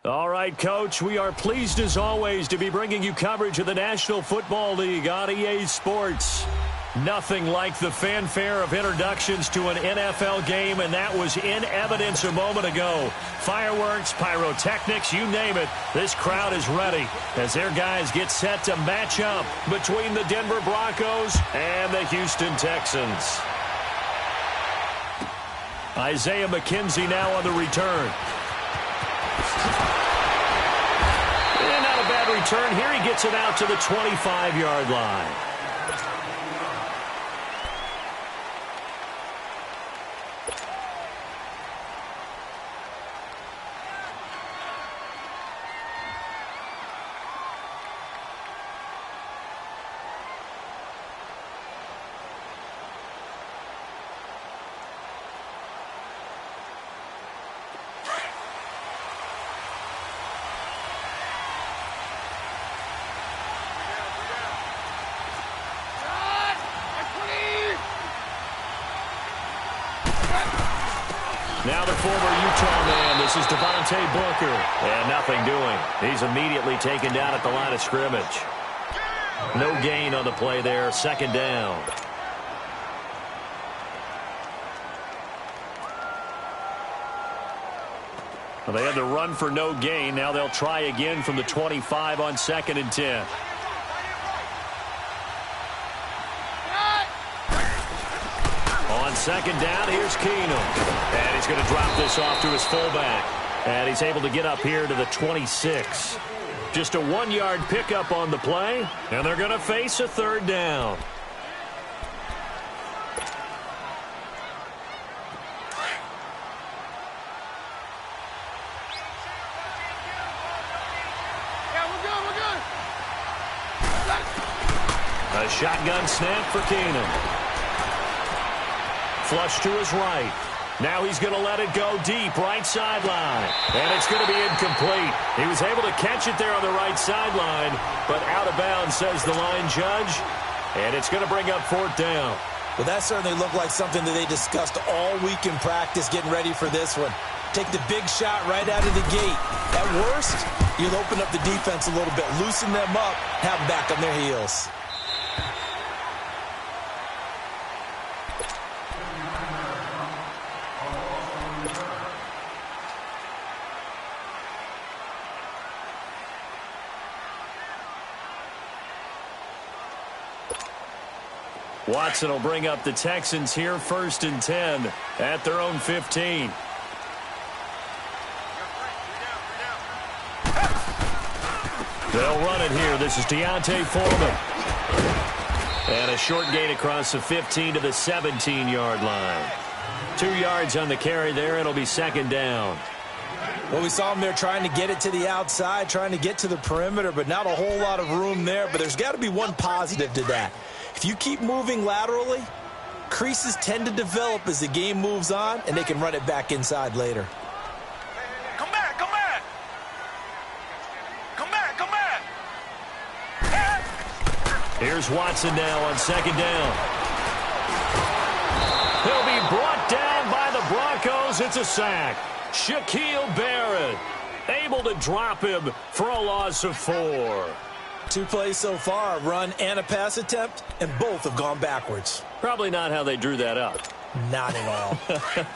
All right, Coach, we are pleased as always to be bringing you coverage of the National Football League on EA Sports. Nothing like the fanfare of introductions to an NFL game, and that was in evidence a moment ago. Fireworks, pyrotechnics, you name it. This crowd is ready as their guys get set to match up between the Denver Broncos and the Houston Texans. Isaiah McKenzie now on the return. And not a bad return here. He gets it out to the 25-yard line. Now the former Utah man, this is Devontae Booker. And nothing doing. He's immediately taken down at the line of scrimmage. No gain on the play there, second down. Well, they had to run for no gain. Now they'll try again from the 25 on 2nd and 10. On second down, here's Keenum. And he's going to drop this off to his fullback. And he's able to get up here to the 26. Just a 1-yard pickup on the play. And they're going to face a third down. A shotgun snap for Keenum. Flush to his right. Now he's going to let it go deep, right sideline. And it's going to be incomplete. He was able to catch it there on the right sideline, but out of bounds, says the line judge. And it's going to bring up fourth down. Well, that certainly looked like something that they discussed all week in practice, getting ready for this one. Take the big shot right out of the gate. At worst, you'll open up the defense a little bit, loosen them up, have them back on their heels. Watson will bring up the Texans here, 1st and 10 at their own 15. They'll run it here. This is Deontay Foreman. And a short gain across the 15 to the 17-yard line. 2 yards on the carry there. It'll be second down. Well, we saw him there trying to get it to the outside, trying to get to the perimeter, but not a whole lot of room there. But there's got to be one positive to that. If you keep moving laterally, creases tend to develop as the game moves on, and they can run it back inside later. Come back, come back. Come back, come back. Here's Watson now on second down. He'll be brought down by the Broncos. It's a sack. Shaquille Barrett able to drop him for a loss of 4. 2 plays so far, a run and a pass attempt, and both have gone backwards. Probably not how they drew that up. Not at all.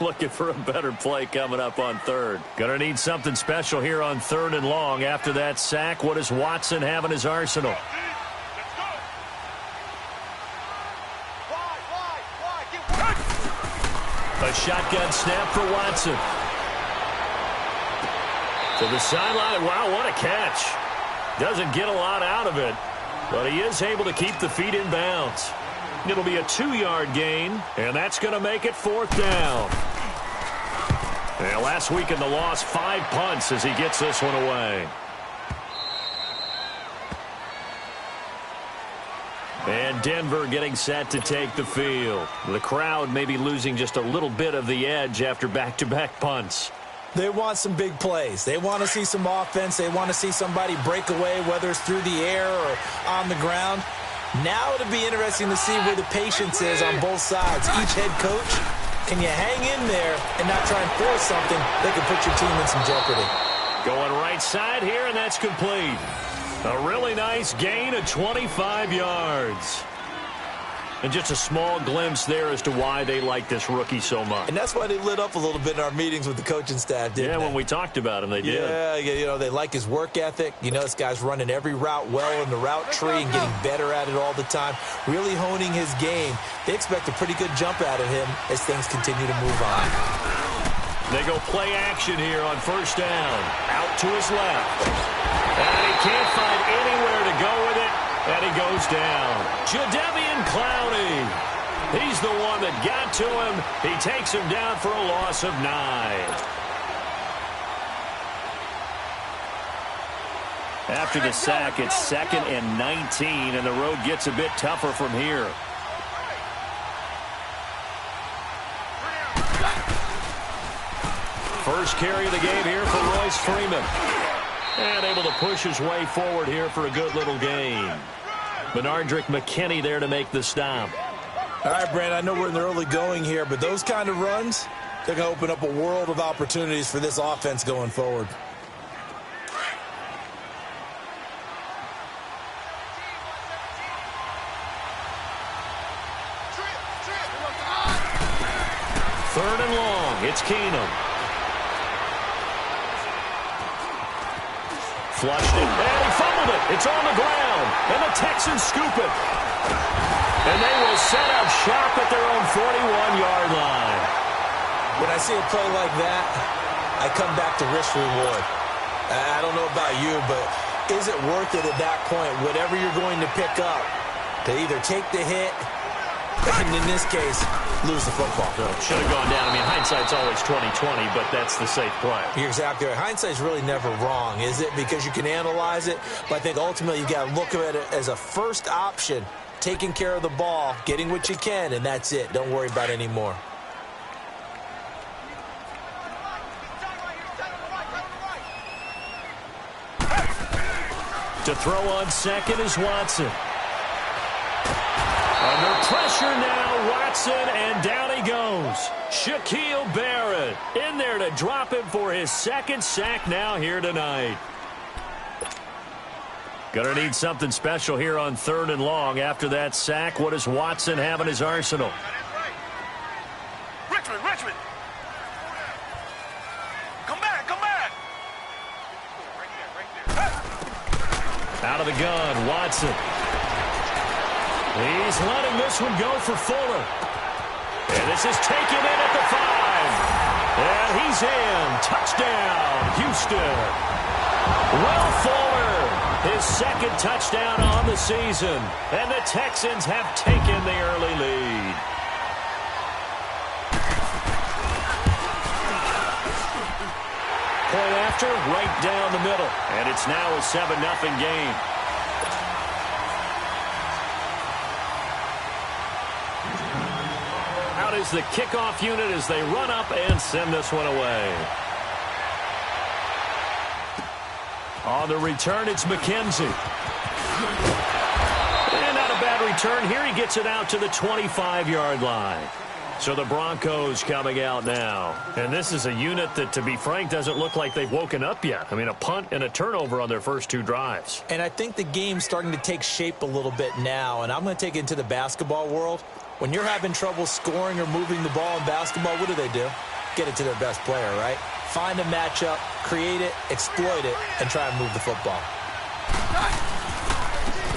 Looking for a better play coming up on third. Gonna need something special here on 3rd and long. After that sack, what does Watson have in his arsenal? A shotgun snap for Watson. To the sideline. Wow, what a catch. Doesn't get a lot out of it, but he is able to keep the feet in bounds. It'll be a 2-yard gain, and that's going to make it 4th down. And last week in the loss, 5 punts as he gets this one away. And Denver getting set to take the field. The crowd may be losing just a little bit of the edge after back-to-back punts. They want some big plays. They want to see some offense. They want to see somebody break away, whether it's through the air or on the ground. Now it'll be interesting to see where the patience is on both sides. Each head coach, can you hang in there and not try and force something that could put your team in some jeopardy? Going right side here, and that's complete. A really nice gain of 25 yards. And just a small glimpse there as to why they like this rookie so much. And that's why they lit up a little bit in our meetings with the coaching staff, didn't they? Yeah, when we talked about him, they did. Yeah, you know, they like his work ethic. You know, this guy's running every route well in the route tree and getting better at it all the time, really honing his game. They expect a pretty good jump out of him as things continue to move on. They go play action here on first down. Out to his left. And he can't find anywhere to go with it. And he goes down. Jadeveon Clowney. He's the one that got to him. He takes him down for a loss of 9. After the sack, it's 2nd and 19, and the road gets a bit tougher from here. First carry of the game here for Royce Freeman. And able to push his way forward here for a good little gain. Benardrick McKinney there to make the stop. All right, Brand, I know we're in the early going here, but those kind of runs, they're going to open up a world of opportunities for this offense going forward. Third and long. It's Keenum. Flushed it, and he fumbled it. It's on the ground, and the Texans scoop it. And they will set up shop at their own 41-yard line. When I see a play like that, I come back to risk-reward. I don't know about you, but is it worth it at that point, whatever you're going to pick up, to either take the hit, and in this case, lose the football? Should have gone down. I mean, hindsight's always 20/20, but that's the safe play. You're exactly right. Hindsight's really never wrong, is it? Because you can analyze it, but I think ultimately you got to look at it as a first option, taking care of the ball, getting what you can, and that's it. Don't worry about it anymore. To throw on second is Watson. Under pressure now, Watson, and down he goes. Shaquille Barrett in there to drop him for his second sack now here tonight. Gonna need something special here on 3rd and long. After that sack, what does Watson have in his arsenal? Richmond. Come back. Out of the gun, Watson. He's letting this one go for Fuller. And this is taken in at the 5. And he's in. Touchdown, Houston. Will Fuller, his second touchdown on the season. And the Texans have taken the early lead. Point after, right down the middle. And it's now a 7-0 game. Out is the kickoff unit as they run up and send this one away. On the return, it's McKenzie. And not a bad return here. He gets it out to the 25-yard line. So the Broncos coming out now. And this is a unit that, to be frank, doesn't look like they've woken up yet. I mean, a punt and a turnover on their first 2 drives. And I think the game's starting to take shape a little bit now. And I'm going to take it into the basketball world. When you're having trouble scoring or moving the ball in basketball, what do? Get it to their best player, right? Find a matchup, create it, exploit it, and try and move the football.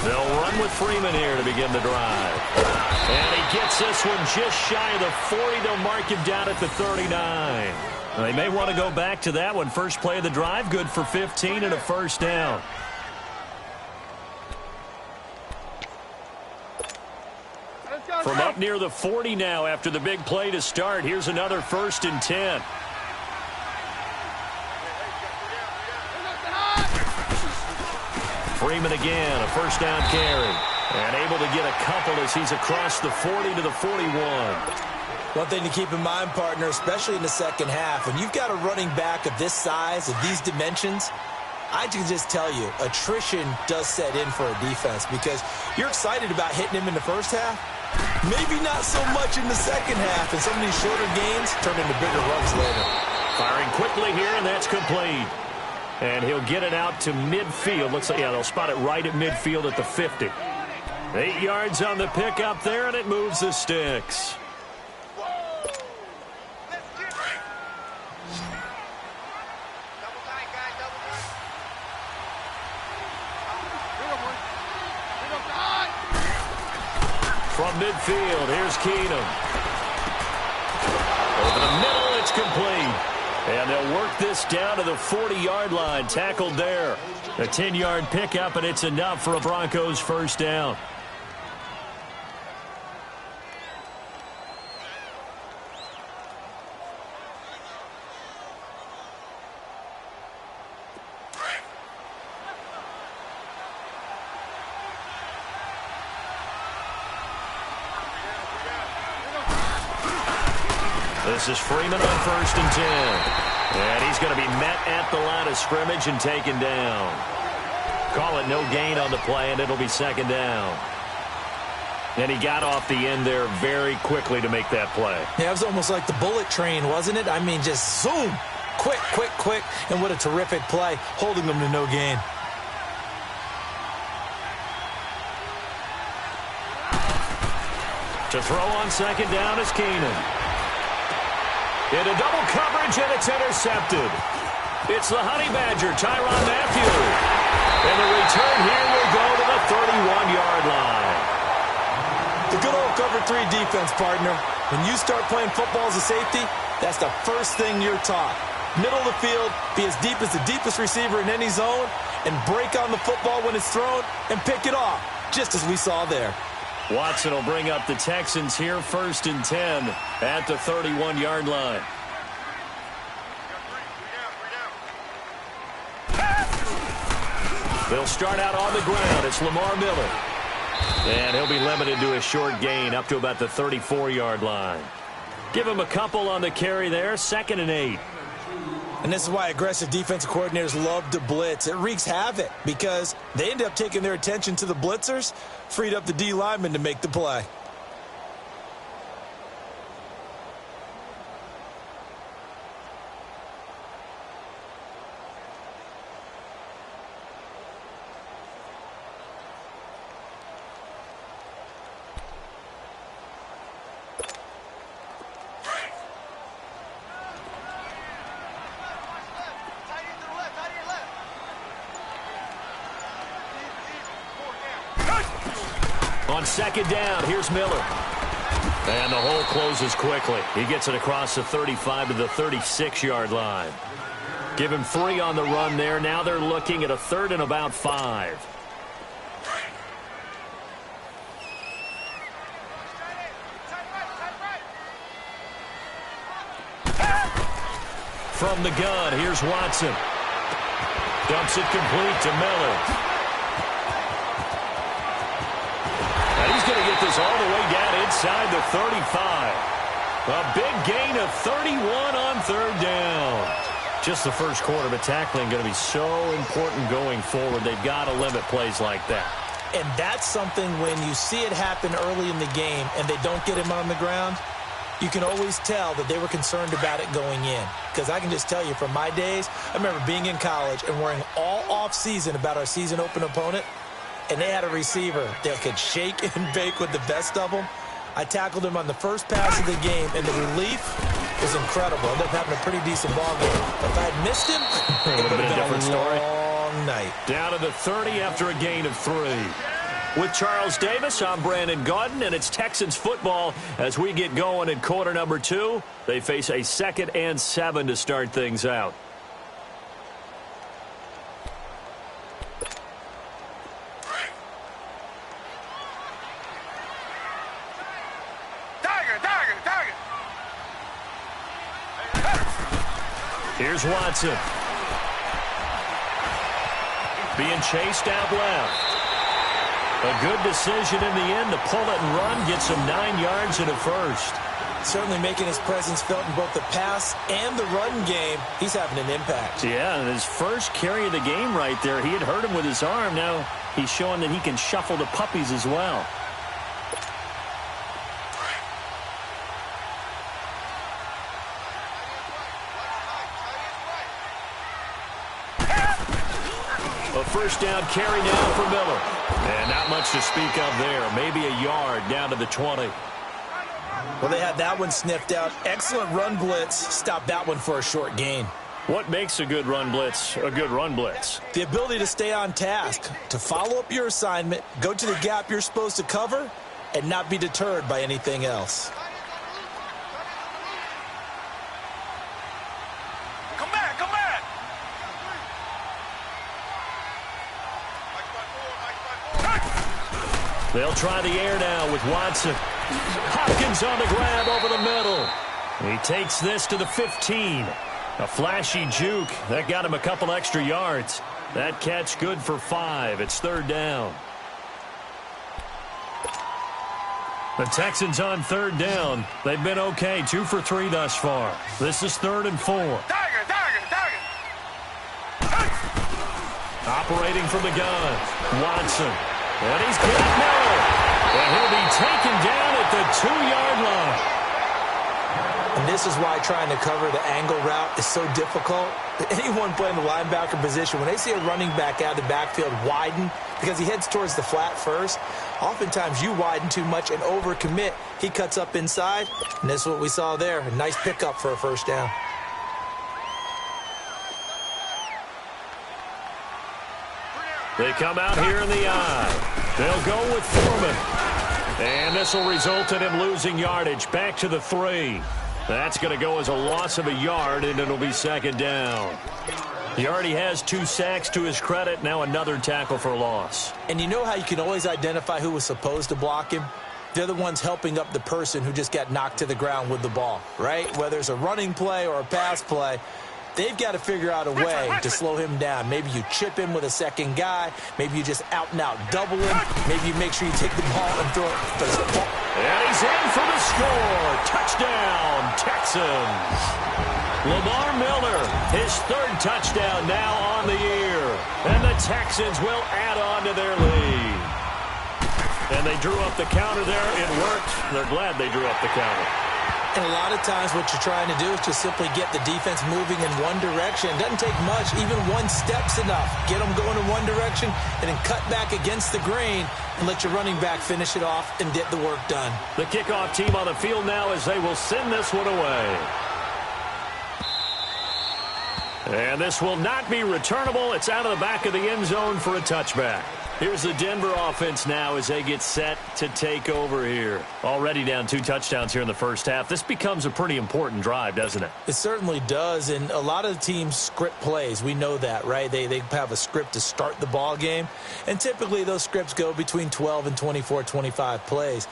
They'll run with Freeman here to begin the drive. And he gets this one just shy of the 40. They'll mark him down at the 39. They may want to go back to that one. First play of the drive, good for 15 and a first down. From up near the 40 now after the big play to start. Here's another 1st and 10. Freeman again, a first down carry. And able to get a couple as he's across the 40 to the 41. One thing to keep in mind, partner, especially in the second half, when you've got a running back of this size, of these dimensions, I can just tell you, attrition does set in for a defense because you're excited about hitting him in the first half. Maybe not so much in the second half, and some of these shorter gains turn into bigger runs later. Firing quickly here, and that's complete. And he'll get it out to midfield. Looks like, yeah, they'll spot it right at midfield at the 50. 8 yards on the pickup there, and it moves the sticks. From midfield, here's Keenum. Over the middle, it's complete. And they'll work this down to the 40-yard line. Tackled there. A 10-yard pickup, and it's enough for a Broncos first down. This is Freeman on 1st and 10. And he's going to be met at the line of scrimmage and taken down. Call it no gain on the play, and it'll be 2nd down. And he got off the end there very quickly to make that play. Yeah, it was almost like the bullet train, wasn't it? I mean, just zoom. Quick, quick, quick. And what a terrific play, holding them to no gain. To throw on 2nd down is Keenum. Into double coverage, and it's intercepted. It's the Honey Badger, Tyrann Mathieu. And the return here will go to the 31-yard line. The good old cover 3 defense, partner. When you start playing football as a safety, that's the first thing you're taught. Middle of the field, be as deep as the deepest receiver in any zone, and break on the football when it's thrown and pick it off, just as we saw there. Watson will bring up the Texans here 1st and 10 at the 31-yard line. They'll start out on the ground. It's Lamar Miller. And he'll be limited to a short gain up to about the 34-yard line. Give him a couple on the carry there, 2nd and 8. And this is why aggressive defensive coordinators love to blitz. It wreaks havoc because they end up taking their attention to the blitzers, freed up the D lineman to make the play. On 2nd down, here's Miller. And the hole closes quickly. He gets it across the 35 to the 36-yard line. Give him 3 on the run there. Now they're looking at a 3rd and about 5. From the gun, here's Watson. Dumps it complete to Miller. He's going to get this all the way down inside the 35. A big gain of 31 on 3rd down. Just the first quarter, but tackling going to be so important going forward. They've got to limit plays like that. And that's something when you see it happen early in the game and they don't get him on the ground, you can always tell that they were concerned about it going in. Because I can just tell you from my days, I remember being in college and worrying all off-season about our season open opponent. And they had a receiver that could shake and bake with the best of them. I tackled him on the first pass of the game, and the relief was incredible. Ended up having a pretty decent ball game. But if I had missed him, it would have been a different story. Long night. Down to the 30 after a gain of 3. With Charles Davis, I'm Brandon Gaudin, and it's Texans football as we get going in quarter number 2. They face a 2nd and 7 to start things out. Here's Watson. Being chased out left. A good decision in the end to pull it and run. Gets him 9 yards and a first. Certainly making his presence felt in both the pass and the run game. He's having an impact. Yeah, and his first carry of the game right there. He had hurt him with his arm. Now he's showing that he can shuffle the puppies as well. A first down carry now for Miller. And not much to speak of there. Maybe a yard down to the 20. Well, they had that one sniffed out. Excellent run blitz. Stopped that one for a short gain. What makes a good run blitz a good run blitz? The ability to stay on task, to follow up your assignment, go to the gap you're supposed to cover, and not be deterred by anything else. Come back, come back. They'll try the air now with Watson. Hopkins on the grab over the middle. He takes this to the 15. A flashy juke. That got him a couple extra yards. That catch good for 5. It's third down. The Texans on third down. They've been okay. 2 for 3 thus far. This is 3rd and 4. Tiger, tiger, tiger. Operating from the gun. Watson. And he's got Miller. And he'll be taken down at the 2-yard line. And this is why trying to cover the angle route is so difficult. Anyone playing the linebacker position, when they see a running back out of the backfield widen because he heads towards the flat first, oftentimes you widen too much and overcommit. He cuts up inside, and this is what we saw there. A nice pickup for a first down. They come out here in the eye. They'll go with Foreman. And this will result in him losing yardage. Back to the 3. That's going to go as a loss of a yard, and it'll be 2nd down. He already has 2 sacks to his credit. Now another tackle for loss. And you know how you can always identify who was supposed to block him? They're the ones helping up the person who just got knocked to the ground with the ball, right? Whether it's a running play or a pass play, they've got to figure out a way to slow him down. Maybe you chip him with a second guy. Maybe you just out-and-out double him. Maybe you make sure you take the ball and throw it. And he's in for the score. Touchdown, Texans. Lamar Miller, his 3rd touchdown now on the year. And the Texans will add on to their lead. And they drew up the counter there. It worked. They're glad they drew up the counter. And a lot of times what you're trying to do is just simply get the defense moving in one direction. It doesn't take much. Even 1 step's enough. Get them going in one direction and then cut back against the grain and let your running back finish it off and get the work done. The kickoff team on the field now as they will send this one away. And this will not be returnable. It's out of the back of the end zone for a touchback. Here's the Denver offense now as they get set to take over here. Already down 2 touchdowns here in the first half. This becomes a pretty important drive, doesn't it? It certainly does, and a lot of the teams script plays. We know that, right? They have a script to start the ball game, and typically those scripts go between 12 and 24, 25 plays.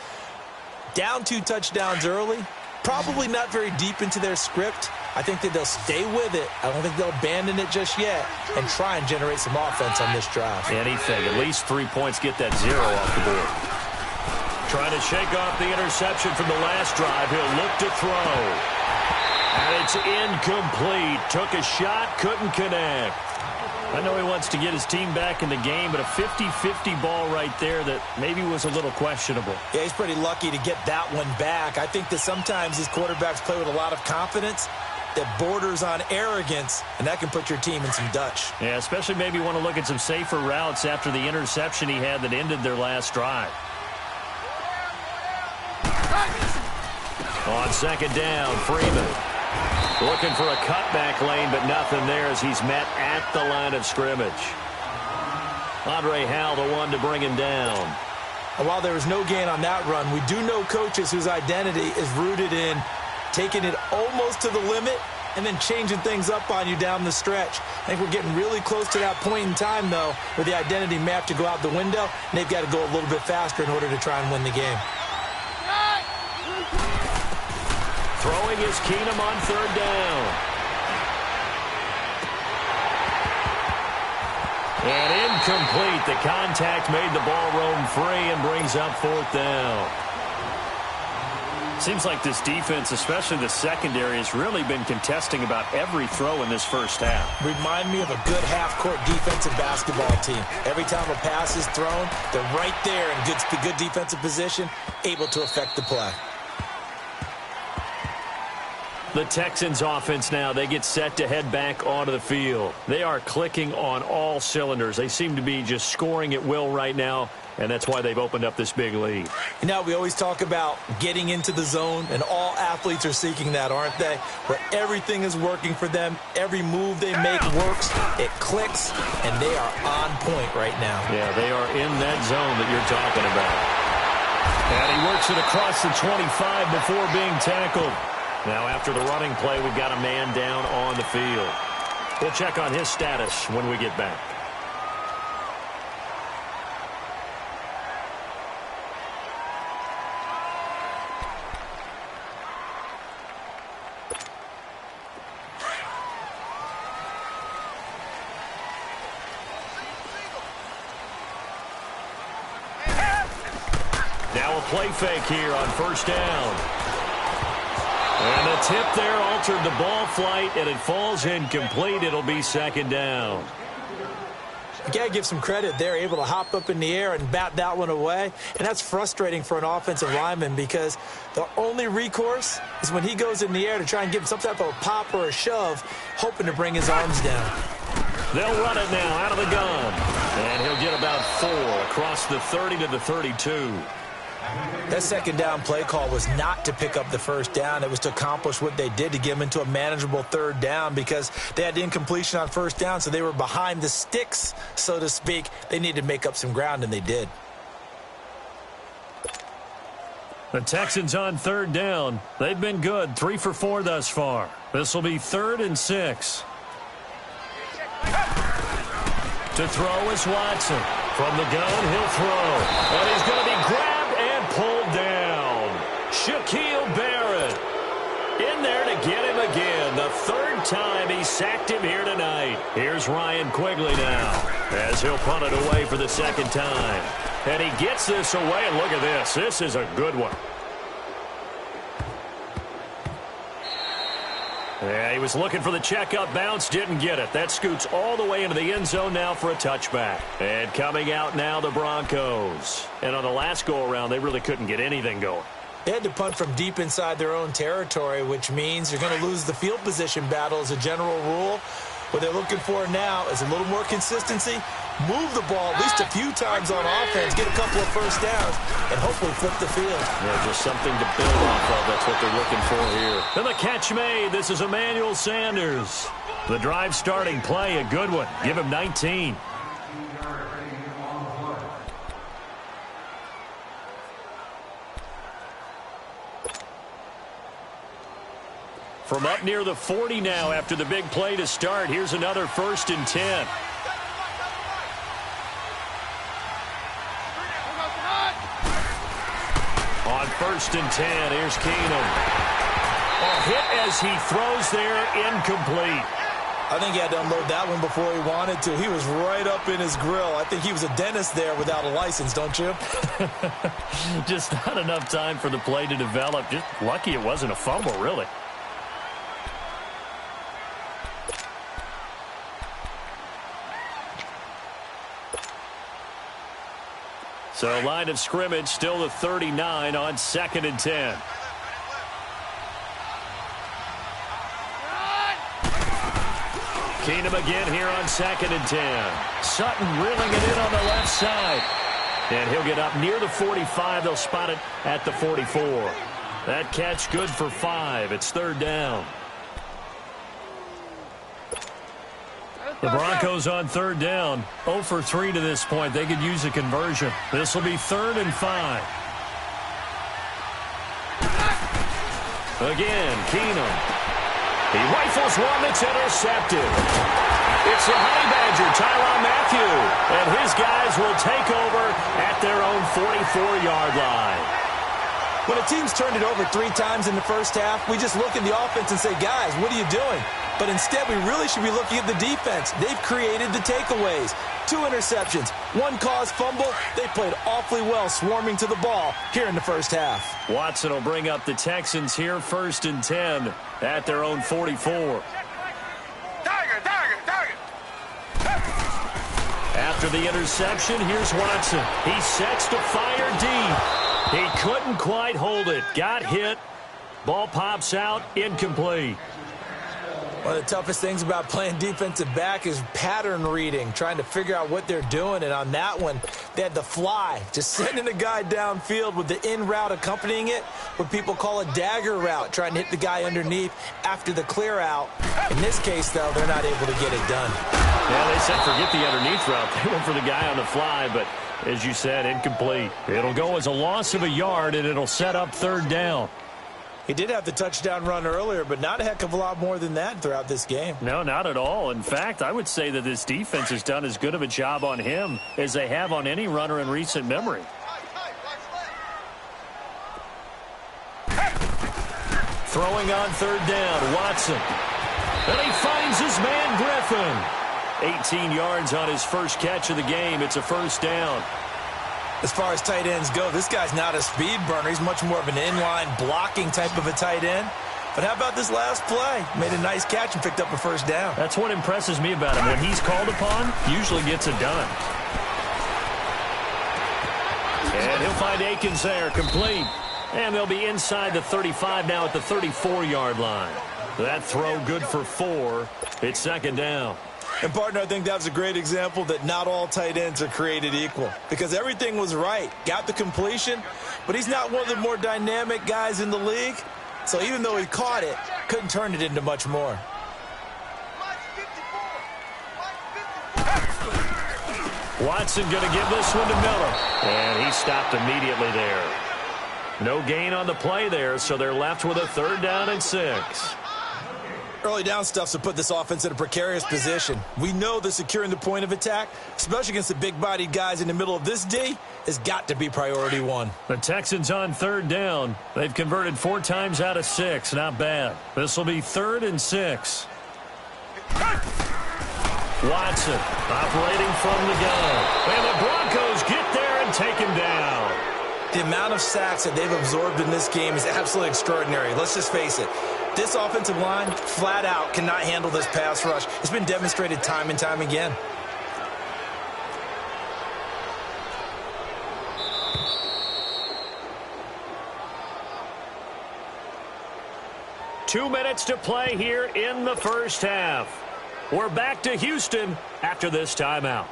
Down 2 touchdowns early, probably not very deep into their script. I think that they'll stay with it. I don't think they'll abandon it just yet and try and generate some offense on this drive. Anything. At least 3 points, get that 0 off the board. Trying to shake off the interception from the last drive. He'll look to throw. And it's incomplete. Took a shot, couldn't connect. I know he wants to get his team back in the game, but a 50-50 ball right there that maybe was a little questionable. Yeah, he's pretty lucky to get that one back. I think that sometimes these quarterbacks play with a lot of confidence that borders on arrogance, and that can put your team in some Dutch. Yeah, especially maybe want to look at some safer routes after the interception he had that ended their last drive. On 2nd down, Freeman. Looking for a cutback lane, but nothing there as he's met at the line of scrimmage. Andre Howell, the one to bring him down. And while there was no gain on that run, we do know coaches whose identity is rooted in taking it almost to the limit and then changing things up on you down the stretch. I think we're getting really close to that point in time, though, where the identity may have to go out the window, and they've got to go a little bit faster in order to try and win the game. Throwing is Keenum on 3rd down. And incomplete. The contact made the ball roam free and brings up 4th down. Seems like this defense, especially the secondary, has really been contesting about every throw in this first half. Remind me of a good half-court defensive basketball team. Every time a pass is thrown, they're right there in good defensive position, able to affect the play. The Texans offense now, they get set to head back onto the field. They are clicking on all cylinders. They seem to be just scoring at will right now, and that's why they've opened up this big lead. You know, we always talk about getting into the zone, and all athletes are seeking that, aren't they? Where everything is working for them, every move they make works, it clicks, and they are on point right now. Yeah, they are in that zone that you're talking about. And he works it across the 25 before being tackled. Now, after the running play, we've got a man down on the field. We'll check on his status when we get back. Now a play fake here on first down. And the tip there altered the ball flight, and it falls incomplete. It'll be second down. You got to give some credit. They're able to hop up in the air and bat that one away. And that's frustrating for an offensive lineman because the only recourse is when he goes in the air to try and give some type of a pop or a shove, hoping to bring his arms down. They'll run it now out of the gun. And he'll get about 4 across the 30 to the 32. That second down play call was not to pick up the first down. It was to accomplish what they did, to get them into a manageable third down, because they had incompletion on first down, so they were behind the sticks, so to speak. They needed to make up some ground, and they did. The Texans on third down. They've been good, 3 for 4 thus far. This will be 3rd and 6. To throw is Watson. From the gun, he'll throw. And he's going to be grabbed and pulled down. Shaquille Barrett in there to get him again. The 3rd time he sacked him here tonight. Here's Ryan Quigley now as he'll punt it away for the 2nd time. And he gets this away, and look at this. This is a good one. Yeah, he was looking for the checkup bounce, didn't get it. That scoots all the way into the end zone now for a touchback. And coming out now, the Broncos. And on the last go-around, they really couldn't get anything going. They had to punt from deep inside their own territory, which means you're going to lose the field position battle as a general rule. What they're looking for now is a little more consistency, move the ball at least a few times on offense, get a couple of first downs, and hopefully flip the field. Yeah, just something to build off of. That's what they're looking for here. And the catch made. This is Emmanuel Sanders. The drive starting play, a good one. Give him 19. From up near the 40 now after the big play to start. Here's another 1st and 10. On 1st and 10, here's Keenum. A hit as he throws there, incomplete. I think he had to unload that one before he wanted to. He was right up in his grill. I think he was a dentist there without a license, don't you? Just not enough time for the play to develop. Just lucky it wasn't a fumble, really. So line of scrimmage still the 39 on 2nd and 10. Keenum again here on 2nd and 10. Sutton reeling it in on the left side. And he'll get up near the 45. They'll spot it at the 44. That catch good for 5. It's 3rd down. The Broncos on 3rd down. 0 for 3 to this point. They could use a conversion. This will be 3rd and 5. Again, Keenum. He rifles one that's intercepted. It's the Honey Badger, Tyrann Mathieu. And his guys will take over at their own 44-yard line. When a team's turned it over 3 times in the first half, we just look at the offense and say, guys, what are you doing? But instead, we really should be looking at the defense. They've created the takeaways. 2 interceptions, 1 caused fumble. They played awfully well swarming to the ball here in the first half. Watson will bring up the Texans here, 1st and 10 at their own 44. Target. After the interception, here's Watson. He sets to fire deep. He couldn't quite hold it. Got hit, Ball pops out, incomplete. One of the toughest things about playing defensive back is pattern reading, trying to figure out what they're doing. And on that one, they had the fly, just sending a guy downfield with the in route accompanying it, what people call a dagger route, trying to hit the guy underneath after the clear out. In this case, though, they're not able to get it done. Yeah, they said forget the underneath route. They went for the guy on the fly, but as you said, incomplete. It'll go as a loss of a yard, and it'll set up third down. He did have the touchdown run earlier, but not a heck of a lot more than that throughout this game. No, not at all. In fact, I would say that this defense has done as good of a job on him as they have on any runner in recent memory. Throwing on third down, Watson. And he finds his man, Griffin. 18 yards on his first catch of the game. It's a first down. As far as tight ends go, this guy's not a speed burner. He's much more of an inline blocking type of a tight end. But how about this last play? Made a nice catch and picked up a first down. That's what impresses me about him. When he's called upon, usually gets it done. And he'll find Akins there, complete. And they'll be inside the 35 now at the 34-yard line. That throw good for 4. It's second down. And, partner, I think that was a great example that not all tight ends are created equal. Because everything was right. Got the completion, but he's not one of the more dynamic guys in the league. So even though he caught it, couldn't turn it into much more. Watson going to give this one to Miller. And he stopped immediately there. No gain on the play there, so they're left with a third down and 6. Early down stuff's to put this offense in a precarious position. We know that securing the point of attack, especially against the big-bodied guys in the middle of this D, has got to be priority 1. The Texans on third down. They've converted 4 times out of 6. Not bad. This will be 3rd and 6. Watson operating from the gun. And the Broncos get there and take him down. The amount of sacks that they've absorbed in this game is absolutely extraordinary. Let's just face it. This offensive line, flat out, cannot handle this pass rush. It's been demonstrated time and time again. Two minutes to play here in the first half. We're back to Houston after this timeout.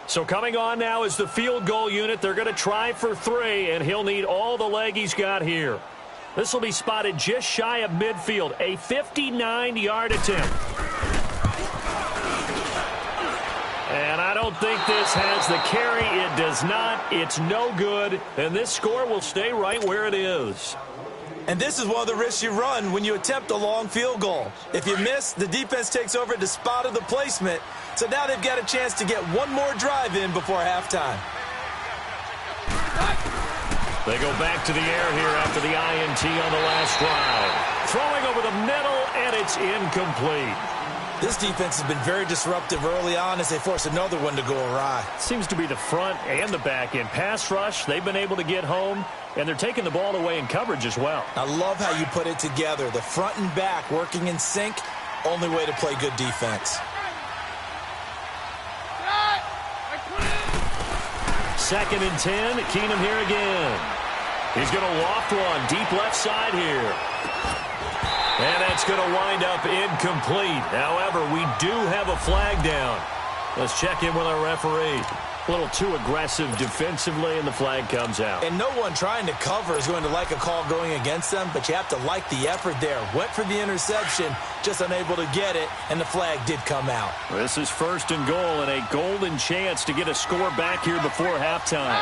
So coming on now is the field goal unit. They're going to try for 3, and he'll need all the leg he's got here. This will be spotted just shy of midfield, a 59-yard attempt. And I don't think this has the carry. It does not. It's no good, and this score will stay right where it is. And this is one of the risks you run when you attempt a long field goal. If you miss, the defense takes over at the spot of the placement. So now they've got a chance to get one more drive in before halftime. They go back to the air here after the INT on the last drive. Throwing over the middle, and it's incomplete. This defense has been very disruptive early on as they force another one to go awry. Seems to be the front and the back end. Pass rush, they've been able to get home, and they're taking the ball away in coverage as well. I love how you put it together. The front and back working in sync, only way to play good defense. Second and 10, Keenum here again. He's going to loft one, deep left side here. And that's going to wind up incomplete. However, we do have a flag down. Let's check in with our referee. A little too aggressive defensively, and the flag comes out. And no one trying to cover is going to like a call going against them, but you have to like the effort there. Went for the interception, just unable to get it, and the flag did come out. This is 1st and goal, and a golden chance to get a score back here before halftime.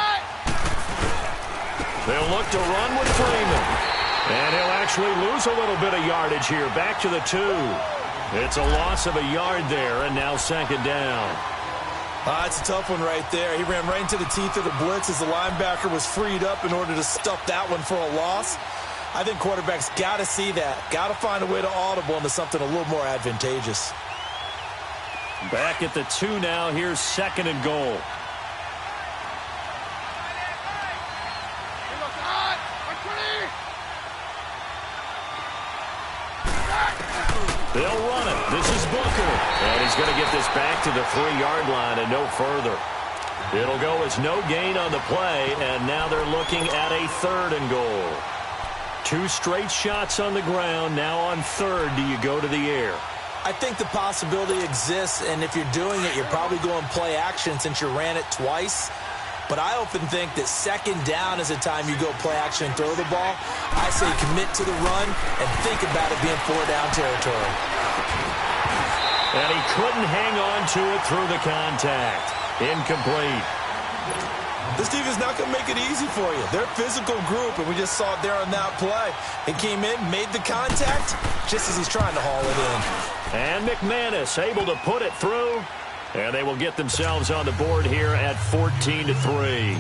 They'll look to run with Freeman. And he'll actually lose a little bit of yardage here. Back to the 2. It's a loss of a yard there, and now second down. It's a tough one right there. He ran right into the teeth of the blitz as the linebacker was freed up in order to stuff that one for a loss. I think quarterbacks got to see that. Got to find a way to audible into something a little more advantageous. Back at the 2 now. Here's 2nd and goal. They'll run it. He's going to get this back to the 3-yard line and no further. It'll go as no gain on the play, and now they're looking at a 3rd and goal. 2 straight shots on the ground. Now on 3rd, do you go to the air? I think the possibility exists, and if you're doing it, you're probably going play action since you ran it twice. But I often think that 2nd down is the time you go play action and throw the ball. I say commit to the run and think about it being 4-down territory. And he couldn't hang on to it through the contact. Incomplete. This defense is not going to make it easy for you. They're a physical group, and we just saw it there on that play. He came in, made the contact, just as he's trying to haul it in. And McManus able to put it through. And they will get themselves on the board here at 14-3.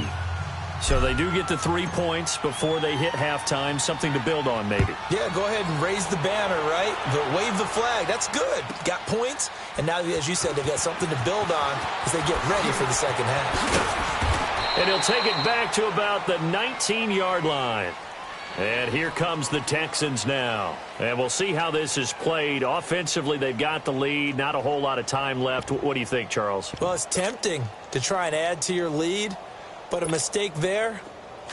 So they do get the 3 points before they hit halftime. Something to build on, maybe. Yeah, go ahead and raise the banner, right? Wave the flag. That's good. Got points. And now, as you said, they've got something to build on as they get ready for the second half. And he'll take it back to about the 19-yard line. And here comes the Texans now. And we'll see how this is played. Offensively, they've got the lead. Not a whole lot of time left. What do you think, Charles? Well, it's tempting to try and add to your lead. But a mistake there,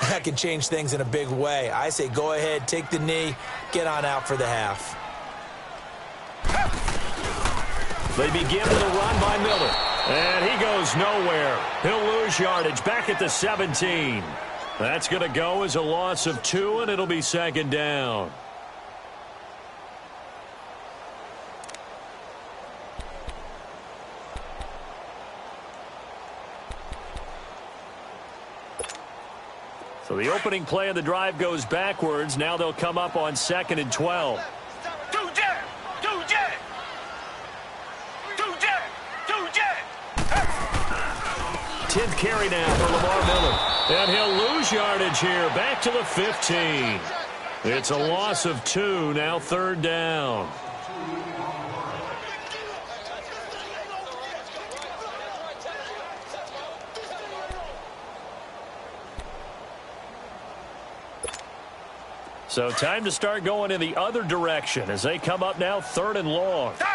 that can change things in a big way. I say go ahead, take the knee, get on out for the half. They begin with a run by Miller. And he goes nowhere. He'll lose yardage back at the 17. That's going to go as a loss of 2, and it'll be 2nd down. So the opening play of the drive goes backwards. Now they'll come up on 2nd and 12. 10th carry now for Lamar Miller. And he'll lose yardage here. Back to the 15. It's a loss of 2. Now 3rd down. So time to start going in the other direction as they come up now 3rd and long. Tiger.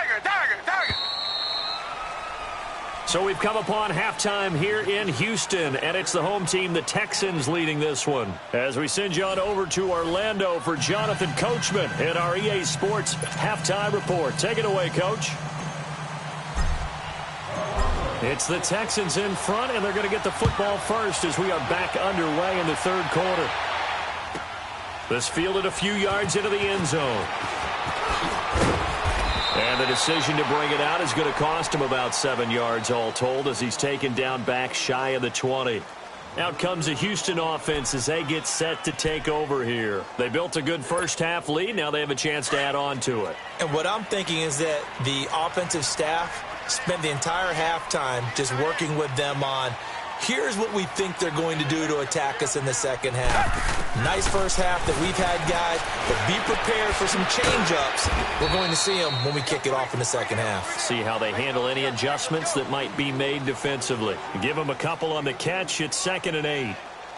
So we've come upon halftime here in Houston, and it's the home team, the Texans, leading this one. As we send you on over to Orlando for Jonathan Coachman in our EA Sports halftime report. Take it away, Coach. It's the Texans in front, and they're going to get the football first as we are back underway in the 3rd quarter. This fielded a few yards into the end zone. And the decision to bring it out is going to cost him about 7 yards all told as he's taken down back shy of the 20. Out comes the Houston offense as they get set to take over here. They built a good first half lead. Now they have a chance to add on to it. And what I'm thinking is that the offensive staff spent the entire halftime just working with them on here's what we think they're going to do to attack us in the second half. Nice first half that we've had, guys, but be prepared for some change-ups. We're going to see them when we kick it off in the second half. See how they handle any adjustments that might be made defensively. Give them a couple on the catch. It's 2nd and 8.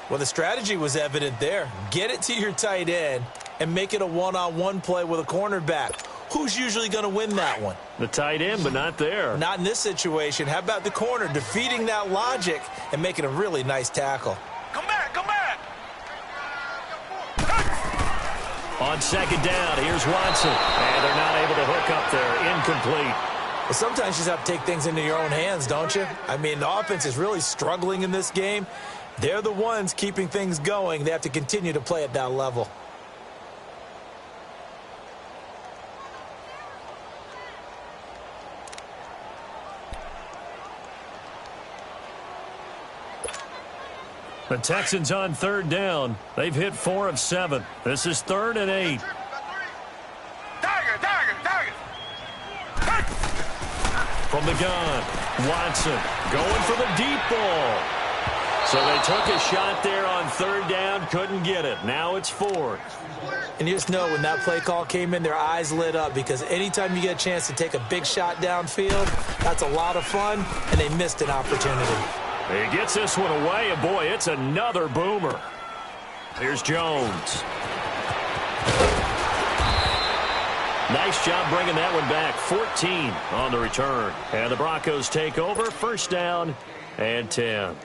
Well, the strategy was evident there. Get it to your tight end and make it a one-on-one play with a cornerback. Who's usually going to win that one? The tight end, but not there. Not in this situation. How about the corner defeating that logic and making a really nice tackle? Come back. On 2nd down, here's Watson. And they're not able to hook up there. Incomplete. Well, sometimes you just have to take things into your own hands, don't you? I mean, the offense is really struggling in this game. They're the ones keeping things going. They have to continue to play at that level. The Texans on 3rd down. They've hit 4 of 7. This is 3rd and 8. Tiger. From the gun, Watson going for the deep ball. So they took a shot there on 3rd down, couldn't get it. Now it's 4th. And you just know when that play call came in, their eyes lit up because anytime you get a chance to take a big shot downfield, that's a lot of fun, and they missed an opportunity. He gets this one away, and boy, it's another boomer. Here's Jones. Nice job bringing that one back. 14 on the return. And the Broncos take over. First down and 10.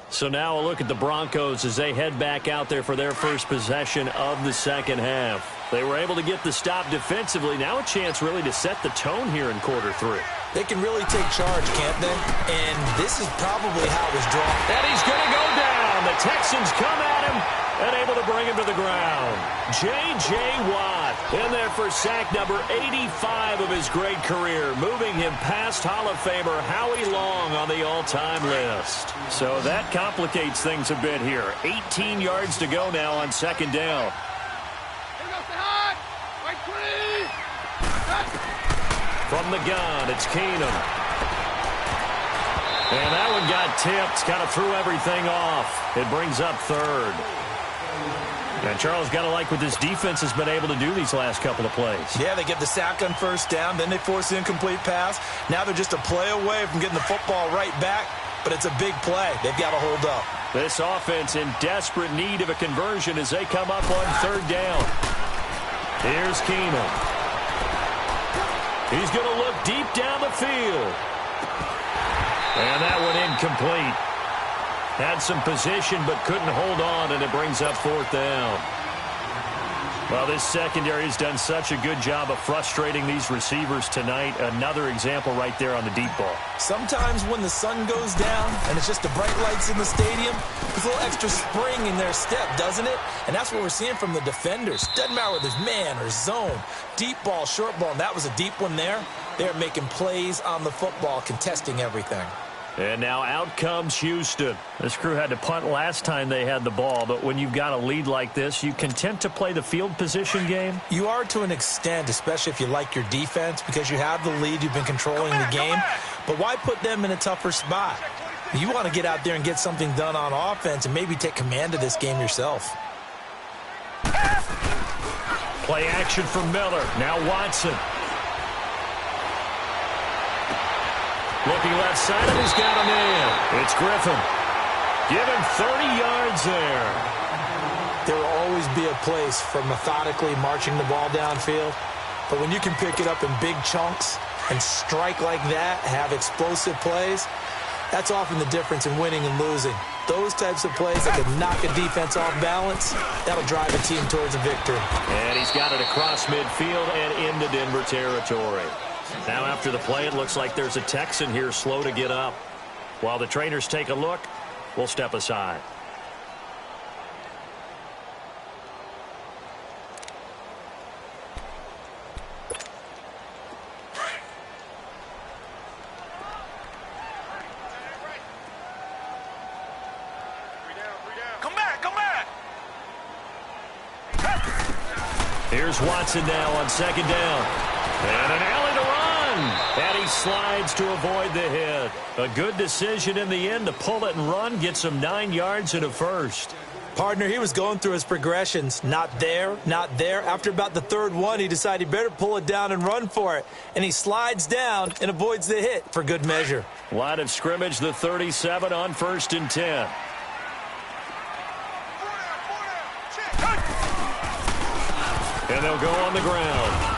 So now a look at the Broncos as they head back out there for their first possession of the second half. They were able to get the stop defensively. Now a chance really to set the tone here in quarter 3. They can really take charge, can't they? And this is probably how it was drawn. And he's going to go down. The Texans come at him and able to bring him to the ground. J.J. Watt in there for sack number 85 of his great career, moving him past Hall of Famer Howie Long on the all-time list. So that complicates things a bit here. 18 yards to go now on second down. From the gun, it's Keenum. And that one got tipped, kind of threw everything off. It brings up third. And Charles, got to like what this defense has been able to do these last couple of plays. Yeah, they get the sack on first down, then they force the incomplete pass. Now they're just a play away from getting the football right back, but it's a big play. They've got to hold up. This offense in desperate need of a conversion as they come up on third down. Here's Keenum. He's going to look deep down the field. And that one incomplete. Had some position but couldn't hold on, and it brings up fourth down. Well, this secondary has done such a good job of frustrating these receivers tonight. Another example right there on the deep ball. Sometimes when the sun goes down and it's just the bright lights in the stadium, there's a little extra spring in their step, doesn't it? And that's what we're seeing from the defenders. Doesn't matter whether there's man or zone, deep ball, short ball, and that was a deep one there. They're making plays on the football, contesting everything. And now out comes Houston. This crew had to punt last time they had the ball, but when you've got a lead like this, you content to play the field position game? You are to an extent, especially if you like your defense, because you have the lead, you've been controlling the game. But why put them in a tougher spot? You want to get out there and get something done on offense and maybe take command of this game yourself. Play action for Miller. Now Watson. Looking left side, and he's got a man. It's Griffin. Give him 30 yards there. There will always be a place for methodically marching the ball downfield. But when you can pick it up in big chunks and strike like that, have explosive plays, that's often the difference in winning and losing. Those types of plays that can knock a defense off balance, that'll drive a team towards a victory. And he's got it across midfield and into Denver territory. Now after the play, it looks like there's a Texan here slow to get up. While the trainers take a look, we'll step aside. Come back. Here's Watson now on second down. And an alley to run. And he slides to avoid the hit. A good decision in the end to pull it and run. Gets him 9 yards and a first. Partner, he was going through his progressions. Not there, not there. After about the third one, he decided he better pull it down and run for it. And he slides down and avoids the hit for good measure. Line of scrimmage, the 37 on 1st and 10. And they'll go on the ground.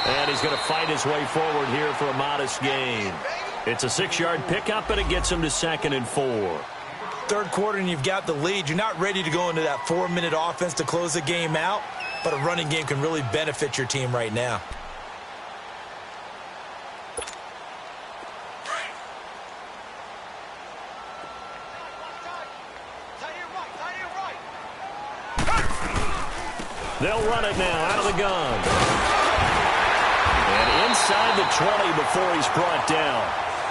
And he's going to fight his way forward here for a modest gain. It's a 6-yard pickup, and it gets him to 2nd and 4. Third quarter, and you've got the lead. You're not ready to go into that 4-minute offense to close the game out, but a running game can really benefit your team right now. They'll run it now out of the gun. And inside the 20 before he's brought down.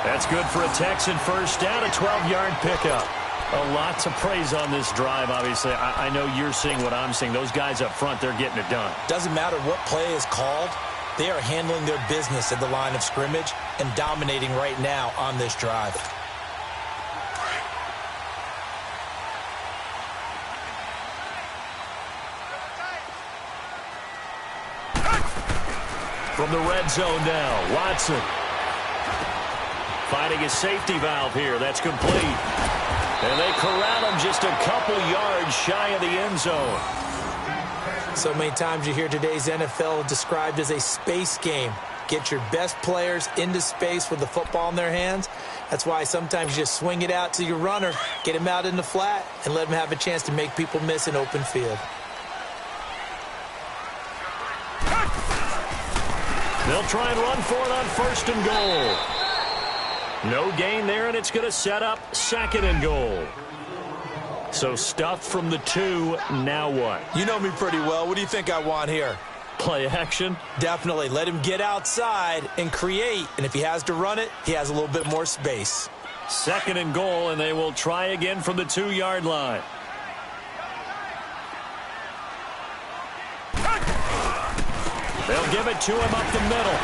That's good for a Texan first down, a 12-yard pickup. A lot to praise on this drive, obviously. I know you're seeing what I'm seeing. Those guys up front, they're getting it done. Doesn't matter what play is called. They are handling their business at the line of scrimmage and dominating right now on this drive. From the red zone now, Watson. Finding his safety valve here. That's complete. And they corral him just a couple yards shy of the end zone. So many times you hear today's NFL described as a space game. Get your best players into space with the football in their hands. That's why sometimes you just swing it out to your runner, get him out in the flat, and let him have a chance to make people miss an open field. They'll try and run for it on 1st and goal. No gain there, and it's going to set up 2nd and goal. So stuffed from the 2, now what? You know me pretty well. What do you think I want here? Play action? Definitely. Let him get outside and create. And if he has to run it, he has a little bit more space. 2nd and goal, and they will try again from the 2-yard line. They'll give it to him up the middle.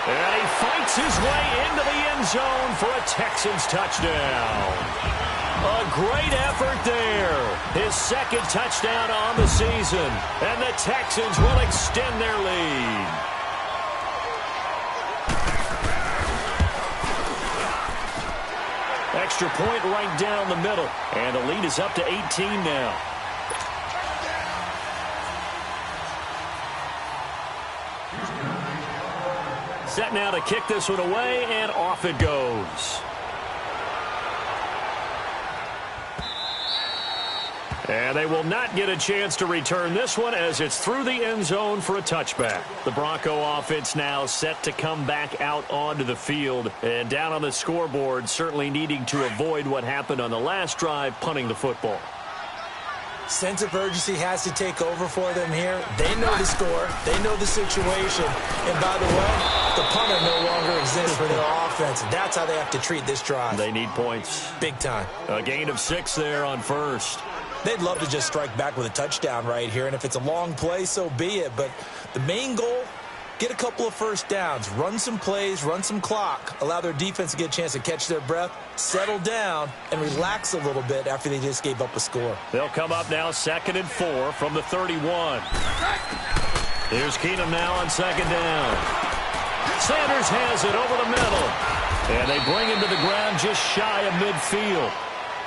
And he fights his way into the end zone for a Texans touchdown. A great effort there. His 2nd touchdown on the season. And the Texans will extend their lead. Extra point right down the middle. And the lead is up to 18 now. Set now to kick this one away, and off it goes. And they will not get a chance to return this one as it's through the end zone for a touchback. The Bronco offense now set to come back out onto the field. And down on the scoreboard, certainly needing to avoid what happened on the last drive, punting the football. Sense of urgency has to take over for them here. They know the score. They know the situation. And by the way, the punter no longer exists for their offense. That's how they have to treat this drive. They need points. Big time. A gain of 6 there on 1st. They'd love to just strike back with a touchdown right here. And if it's a long play, so be it. But the main goal, get a couple of first downs. Run some plays, run some clock. Allow their defense to get a chance to catch their breath, settle down, and relax a little bit after they just gave up a score. They'll come up now 2nd and 4 from the 31. Here's Keenum now on 2nd down. Sanders has it over the middle. And they bring him to the ground just shy of midfield.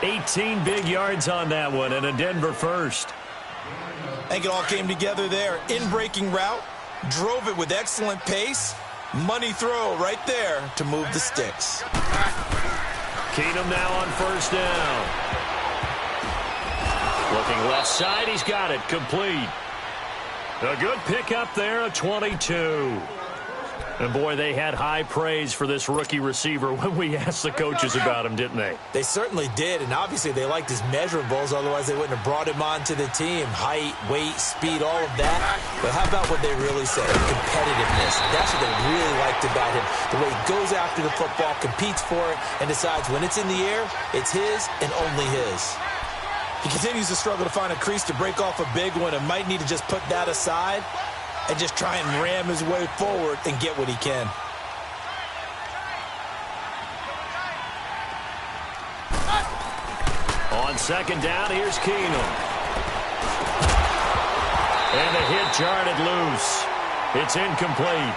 18 big yards on that one, and a Denver first. I think it all came together there. In-breaking route, drove it with excellent pace. Money throw right there to move the sticks. Keenum now on 1st down. Looking left side, he's got it, complete. A good pickup there, a 22. And, boy, they had high praise for this rookie receiver when we asked the coaches about him, didn't they? They certainly did, and obviously they liked his measurables. Otherwise, they wouldn't have brought him onto the team. Height, weight, speed, all of that. But how about what they really said? Competitiveness. That's what they really liked about him. The way he goes after the football, competes for it, and decides when it's in the air, it's his and only his. He continues to struggle to find a crease to break off a big one and might need to just put that aside and just try and ram his way forward and get what he can. On 2nd down, here's Keenum. And the hit jarred it loose. It's incomplete.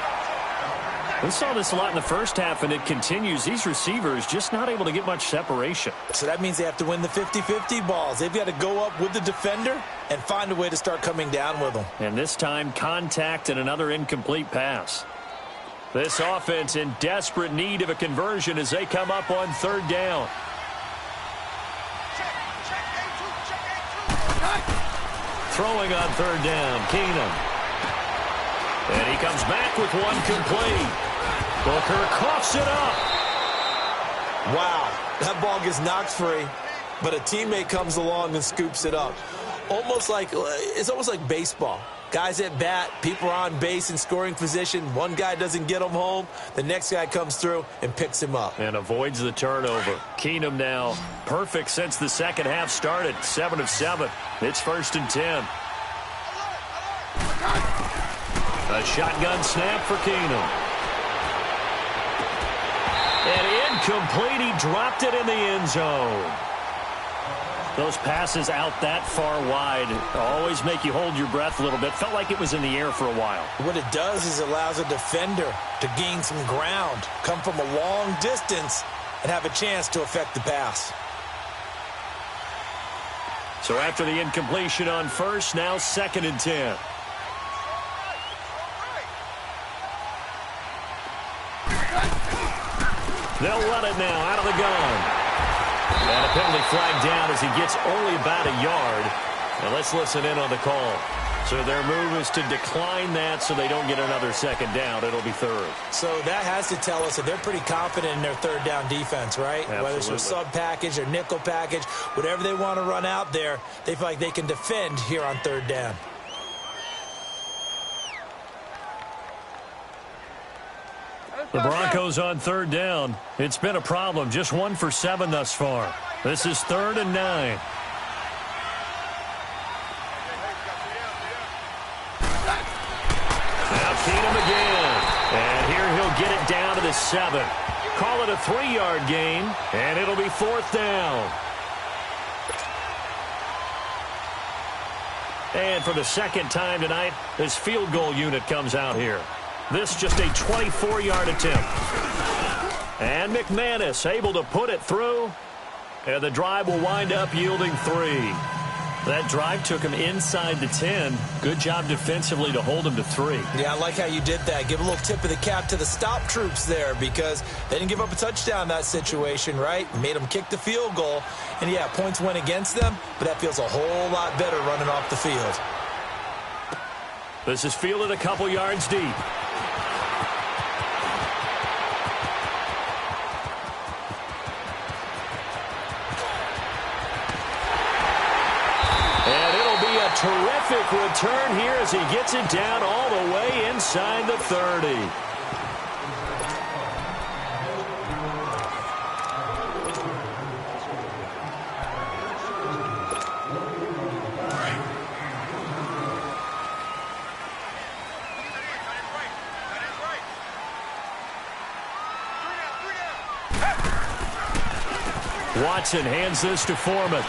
We saw this a lot in the first half, and it continues. These receivers just not able to get much separation. So that means they have to win the 50-50 balls. They've got to go up with the defender and find a way to start coming down with them. And this time, contact and another incomplete pass. This offense in desperate need of a conversion as they come up on 3rd down. Throwing on 3rd down, Keenum. And he comes back with one complete. Booker coughs it up. Wow, that ball gets knocked free, but a teammate comes along and scoops it up. It's almost like baseball. Guys at bat, people are on base in scoring position. One guy doesn't get him home. The next guy comes through and picks him up. And avoids the turnover. Keenum now perfect since the second half started. 7 of 7. It's 1st and 10. A shotgun snap for Keenum. And incomplete. He dropped it in the end zone. Those passes out that far wide always make you hold your breath a little bit. Felt like it was in the air for a while. What it does is it allows a defender to gain some ground, come from a long distance, and have a chance to affect the pass. So after the incompletion on first, now 2nd and 10. They'll run it now out of the gun. And a penalty flag down as he gets only about a yard. And let's listen in on the call. So their move is to decline that so they don't get another 2nd down. It'll be 3rd. So that has to tell us that they're pretty confident in their 3rd down defense, right? Absolutely. Whether it's a sub package or nickel package, whatever they want to run out there, they feel like they can defend here on 3rd down. The Broncos on 3rd down. It's been a problem. Just 1 for 7 thus far. This is 3rd and 9. Now Keenum again. And here he'll get it down to the 7. Call it a 3-yard gain, and it'll be 4th down. And for the 2nd time tonight, this field goal unit comes out here. This just a 24-yard attempt. And McManus able to put it through. And the drive will wind up yielding 3. That drive took him inside the 10. Good job defensively to hold him to 3. Yeah, I like how you did that. Give a little tip of the cap to the stop troops there because they didn't give up a touchdown in that situation, right? Made them kick the field goal. And, yeah, points went against them, but that feels a whole lot better running off the field. This is fielded a couple yards deep. Terrific return here as he gets it down all the way inside the 30. Watson hands this to Foreman.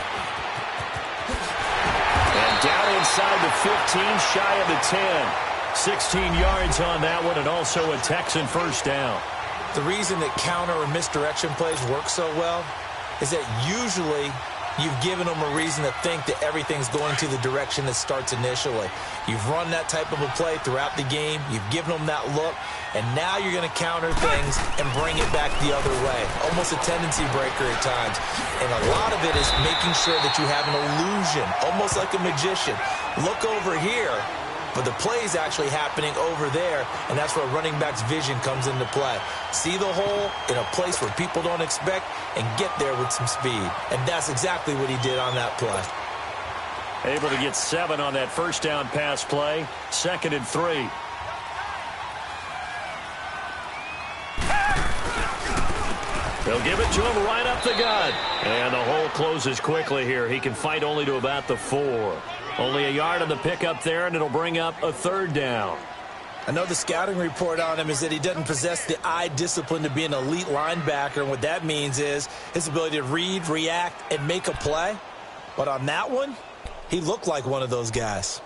Down inside the 15, shy of the 10. 16 yards on that one, and also a Texan 1st down. The reason that counter or misdirection plays work so well is that usually you've given them a reason to think that everything's going to the direction that starts initially. You've run that type of a play throughout the game. You've given them that look, and now you're going to counter things and bring it back the other way. Almost a tendency breaker at times. And a lot of it is making sure that you have an illusion, almost like a magician. Look over here, but the play is actually happening over there, and that's where running back's vision comes into play. See the hole in a place where people don't expect and get there with some speed. And that's exactly what he did on that play. Able to get 7 on that 1st down pass play. 2nd and 3. They'll give it to him right up the gut. And the hole closes quickly here. He can fight only to about the 4. Only a yard on the pickup there, and it'll bring up a 3rd down. I know the scouting report on him is that he doesn't possess the eye discipline to be an elite linebacker, and what that means is his ability to read, react, and make a play. But on that one, he looked like one of those guys.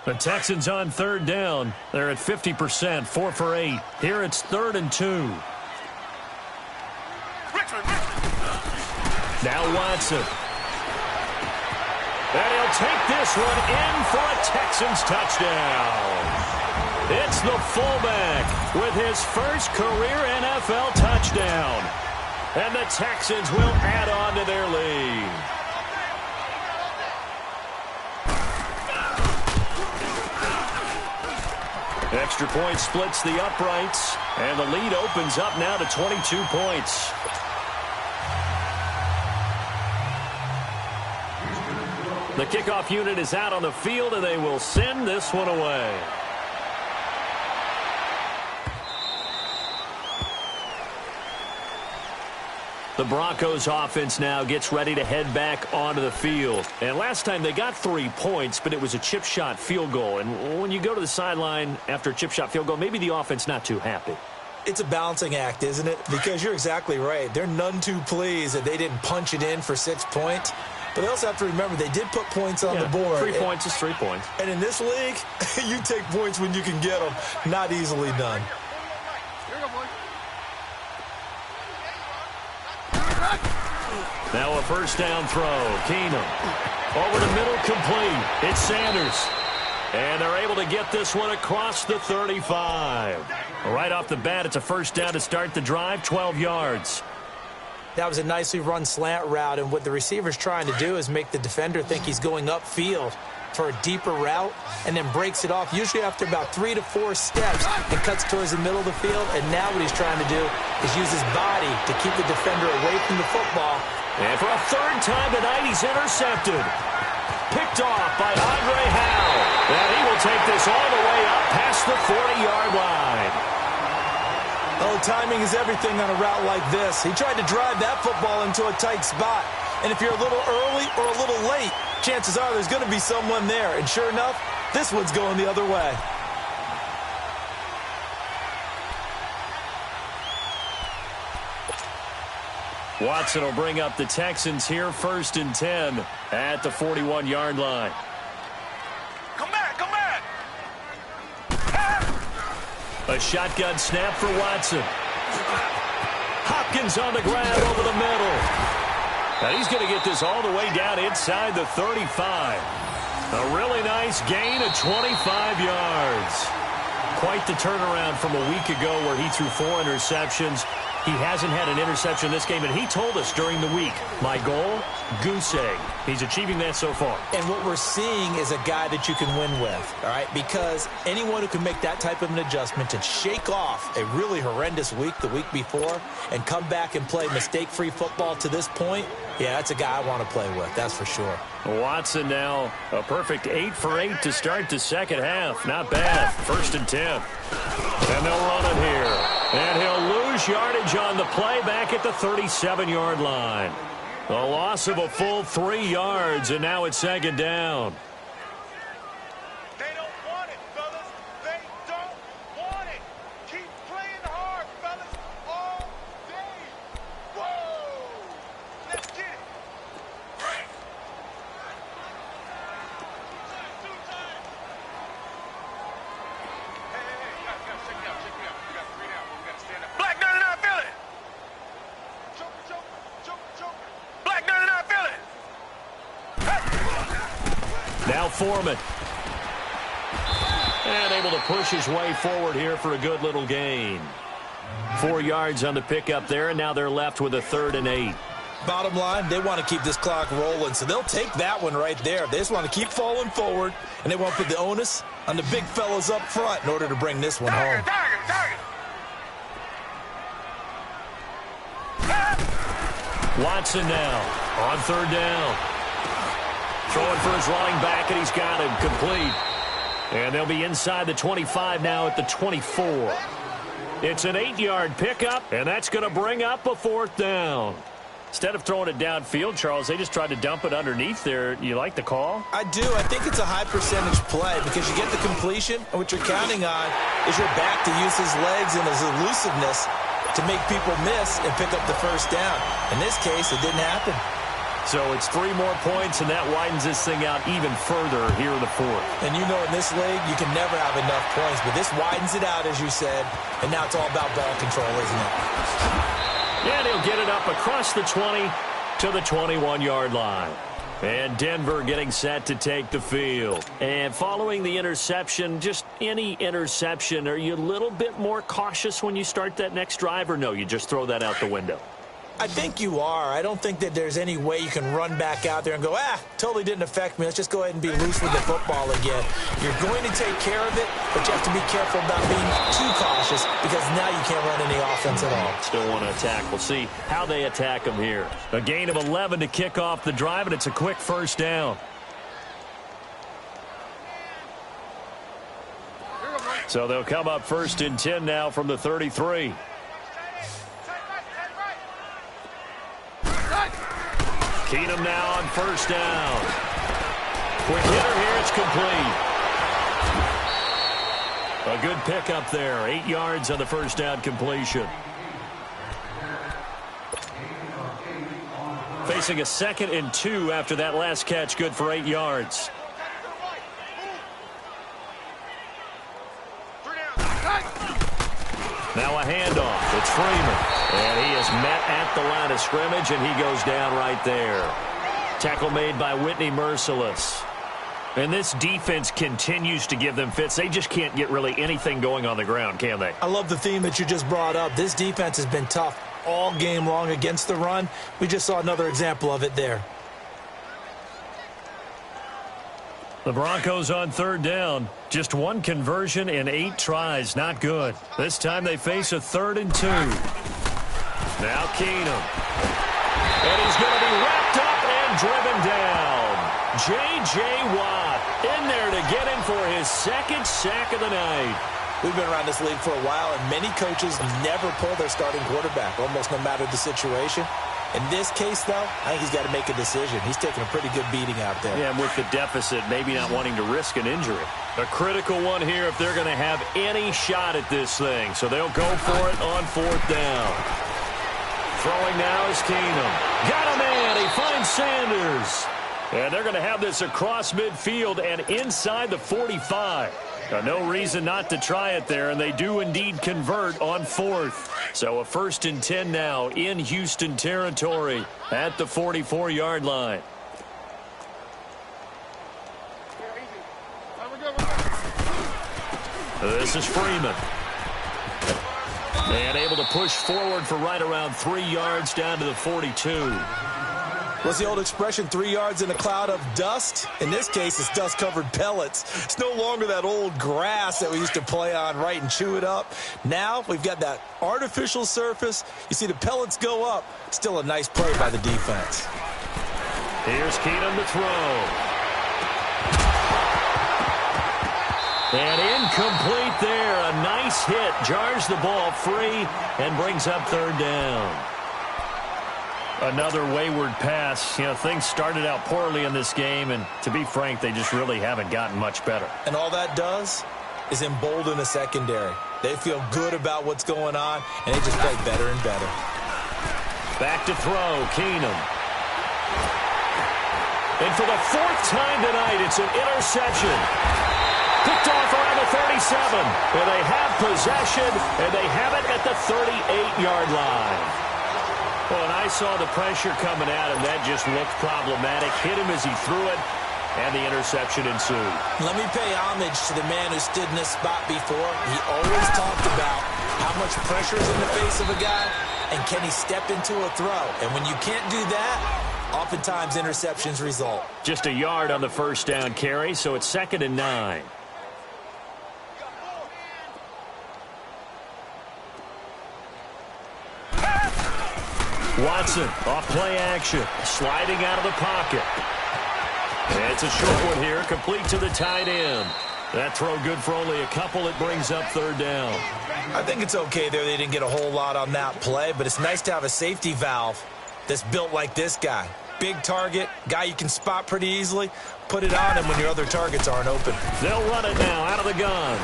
The Texans on 3rd down. They're at 50%, 4 for 8. Here it's 3rd and 2. Now Watson. And he'll take this one in for a Texans touchdown. It's the fullback with his first career NFL touchdown. And the Texans will add on to their lead. Extra point splits the uprights, and the lead opens up now to 22 points. The kickoff unit is out on the field, and they will send this one away. The Broncos offense now gets ready to head back onto the field. And last time they got 3 points, but it was a chip shot field goal. And when you go to the sideline after a chip shot field goal, maybe the offense not too happy. It's a balancing act, isn't it? Because you're exactly right. They're none too pleased that they didn't punch it in for 6 points. But they also have to remember they did put points on the board. 3 points is 3 points. And in this league, you take points when you can get them. Not easily done. Now a first down throw. Keenum. Over the middle, complete. It's Sanders. And they're able to get this one across the 35. Right off the bat, it's a first down to start the drive, 12 yards. That was a nicely run slant route, and what the receiver's trying to do is make the defender think he's going upfield for a deeper route, and then breaks it off, usually after about 3 to 4 steps, and cuts towards the middle of the field. And now what he's trying to do is use his body to keep the defender away from the football. And for a third time tonight, he's intercepted. Picked off by Andre Howe. And he will take this all the way up past the 40-yard line. Oh, timing is everything on a route like this. He tried to drive that football into a tight spot. And if you're a little early or a little late, chances are there's going to be someone there. And sure enough, this one's going the other way. Watson will bring up the Texans here, 1st and 10 at the 41-yard line. Come back, come back. A shotgun snap for Watson. Hopkins on the grab over the middle. And he's going to get this all the way down inside the 35. A really nice gain of 25 yards. Quite the turnaround from a week ago where he threw 4 interceptions. He hasn't had an interception this game, and he told us during the week, my goal, goose egg. He's achieving that so far. And what we're seeing is a guy that you can win with, all right? Because anyone who can make that type of an adjustment and shake off a really horrendous week the week before and come back and play mistake-free football to this point, yeah, that's a guy I want to play with, that's for sure. Watson now a perfect 8 for 8 to start the second half. Not bad. 1st and 10. And they'll run it here. And he'll lose yardage on the play back at the 37-yard line. A loss of a full 3 yards, and now it's 2nd down. They don't want it, fellas. They don't want it. Keep playing hard, fellas, all day. Whoa! Let's get it. Hey, guys, check me out. We got 3 now. We got to stand up. Black 99, feel it. Choke. Black 99, feel it. Now Foreman. And able to push his way forward here for a good little gain. 4 yards on the pickup there, and now they're left with a 3rd and 8. Bottom line, they want to keep this clock rolling, so they'll take that one right there. They just want to keep falling forward, and they want to put the onus on the big fellas up front in order to bring this one home. Target. Watson now on 3rd down. Throwing for his running back, and he's got him complete. And they'll be inside the 25 now at the 24. It's an 8-yard pickup, and that's going to bring up a 4th down. Instead of throwing it downfield, Charles, they just tried to dump it underneath there. You like the call? I do. I think it's a high percentage play because you get the completion, and what you're counting on is your back to use his legs and his elusiveness to make people miss and pick up the 1st down. In this case, it didn't happen. So it's 3 more points, and that widens this thing out even further here in the 4th. And you know in this league, you can never have enough points, but this widens it out, as you said, and now it's all about ball control, isn't it? And he'll get it up across the 20 to the 21-yard line. And Denver getting set to take the field. And following the interception, just any interception, are you a little bit more cautious when you start that next drive, or no, you just throw that out the window? I think you are. I don't think that there's any way you can run back out there and go, totally didn't affect me. Let's just go ahead and be loose with the football again. You're going to take care of it, but you have to be careful about being too cautious because now you can't run any offense at all. Still want to attack. We'll see how they attack them here. A gain of 11 to kick off the drive, and it's a quick 1st down. So they'll come up 1st and 10 now from the 33. Keenum now on 1st down. Quick hitter here, it's complete. A good pickup there. 8 yards on the 1st down completion. Facing a 2nd and 2 after that last catch, good for 8 yards. Now a handoff. It's Freeman. And he is met at the line of scrimmage, and he goes down right there. Tackle made by Whitney Merciless. And this defense continues to give them fits. They just can't get really anything going on the ground, can they? I love the theme that you just brought up. This defense has been tough all game long against the run. We just saw another example of it there. The Broncos on third down. Just one conversion in 8 tries. Not good. This time they face a 3rd and 2. Now Keenum. And he's going to be wrapped up and driven down. J.J. Watt in there to get him for his 2nd sack of the night. We've been around this league for a while, and many coaches never pull their starting quarterback, almost no matter the situation. In this case, though, I think he's got to make a decision. He's taking a pretty good beating out there. Yeah, and with the deficit, maybe not wanting to risk an injury. A critical one here if they're going to have any shot at this thing. So they'll go for it on 4th down. Throwing now is Keenum. Got him in. He finds Sanders. And they're going to have this across midfield and inside the 45. No reason not to try it there, and they do indeed convert on 4th. So a 1st and 10 now in Houston territory at the 44-yard line. This is Freeman. And able to push forward for right around 3 yards down to the 42. What's the old expression, 3 yards in a cloud of dust? In this case, it's dust-covered pellets. It's no longer that old grass that we used to play on, right, and chew it up. Now we've got that artificial surface. You see the pellets go up. Still a nice play by the defense. Here's Keenum to throw. And incomplete there. A nice hit. Jars the ball free and brings up 3rd down. Another wayward pass. You know, things started out poorly in this game, and to be frank, they just really haven't gotten much better. And all that does is embolden the secondary. They feel good about what's going on, and they just play better and better. Back to throw, Keenum. And for the 4th time tonight, it's an interception. Picked off around the 37. And they have possession, and they have it at the 38-yard line. Well, and I saw the pressure coming at him. That just looked problematic. Hit him as he threw it, and the interception ensued. Let me pay homage to the man who stood in this spot before. He always talked about how much pressure is in the face of a guy, and can he step into a throw. And when you can't do that, oftentimes interceptions result. Just a yard on the 1st down carry, so it's 2nd and 9. Watson, off play action, sliding out of the pocket. And it's a short one here, complete to the tight end. That throw good for only a couple. It brings up 3rd down. I think it's okay there. They didn't get a whole lot on that play, but it's nice to have a safety valve that's built like this guy. Big target, guy you can spot pretty easily. Put it on him when your other targets aren't open. They'll run it now out of the gun.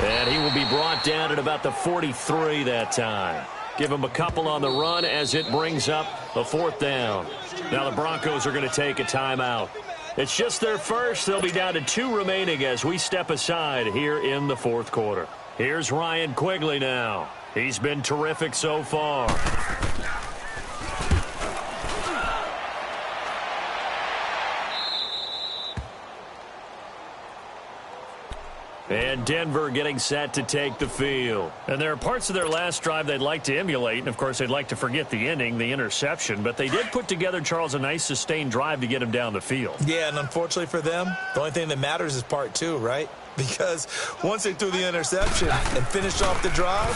And he will be brought down at about the 43 that time. Give him a couple on the run as it brings up a 4th down. Now the Broncos are going to take a timeout. It's just their first. They'll be down to 2 remaining as we step aside here in the 4th quarter. Here's Ryan Quigley now. He's been terrific so far. And Denver getting set to take the field. And there are parts of their last drive they'd like to emulate. And, of course, they'd like to forget the ending, the interception. But they did put together, Charles, a nice sustained drive to get him down the field. Yeah, and unfortunately for them, the only thing that matters is part 2, right? Because once they threw the interception and finished off the drive,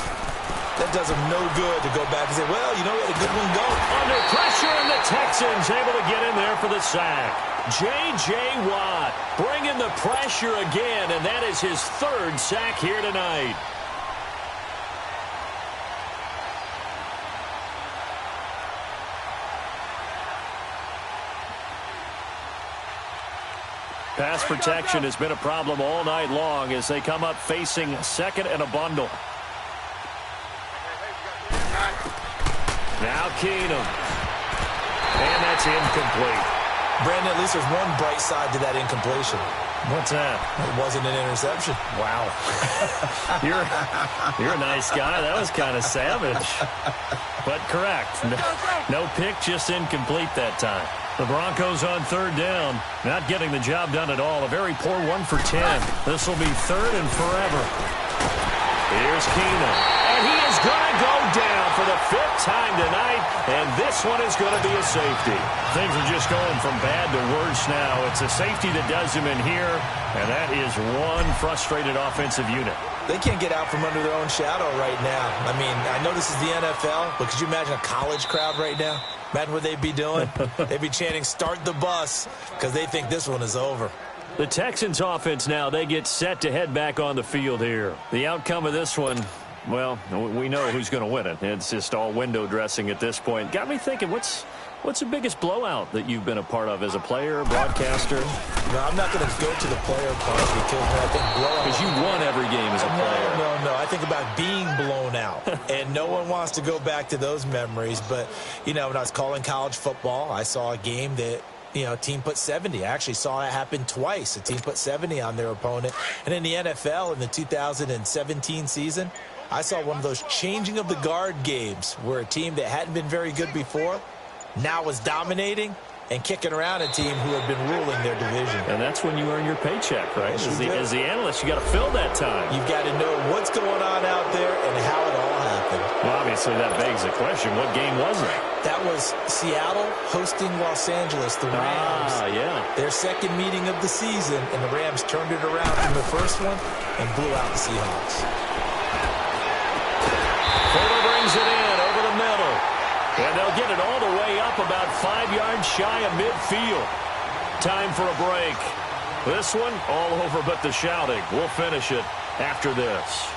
that does them no good to go back and say, well, you know, we had a good one going. Under pressure, and the Texans able to get in there for the sack. J.J. Watt bringing the pressure again, and that is his 3rd sack here tonight. Pass protection has been a problem all night long as they come up facing 2nd and a bundle. Now Keenum. And that's incomplete. Brandon, at least there's one bright side to that incompletion. What's that? It wasn't an interception. Wow. You're a nice guy. That was kind of savage. But correct. No pick, just incomplete that time. The Broncos on third down. Not getting the job done at all. A very poor 1 for 10. This will be third and forever. Here's Keenan. And he is going to go down for the 5th time tonight. And this one is going to be a safety. Things are just going from bad to worse now. It's a safety that does him in here. And that is one frustrated offensive unit. They can't get out from under their own shadow right now. I mean, I know this is the NFL, but could you imagine a college crowd right now? Imagine what they'd be doing. They'd be chanting, "Start the bus," because they think this one is over. The Texans offense now, they get set to head back on the field here. The outcome of this one, well, we know who's going to win it. It's just all window dressing at this point. Got me thinking, what's the biggest blowout that you've been a part of as a player, broadcaster? No, I'm not going to go to the player part because I think blowout. Because you won every game as a player. No. I think about being blown out. And no one wants to go back to those memories. But, you know, when I was calling college football, I saw a game that, you know, a team put 70. I actually saw it happen twice. A team put 70 on their opponent. And in the NFL in the 2017 season, I saw one of those changing of the guard games where a team that hadn't been very good before now was dominating and kicking around a team who had been ruling their division. And that's when you earn your paycheck, right? As the analyst, you got to fill that time. You've got to know what's going on out there and how it all happened. Well, obviously, that begs the question, what game was it? That was Seattle hosting Los Angeles, the Rams. Yeah. Their second meeting of the season, and the Rams turned it around from the first one and blew out the Seahawks. Fuller brings it in over the middle. And they'll get it all the way up about 5 yards shy of midfield. Time for a break. This one all over but the shouting. We'll finish it after this.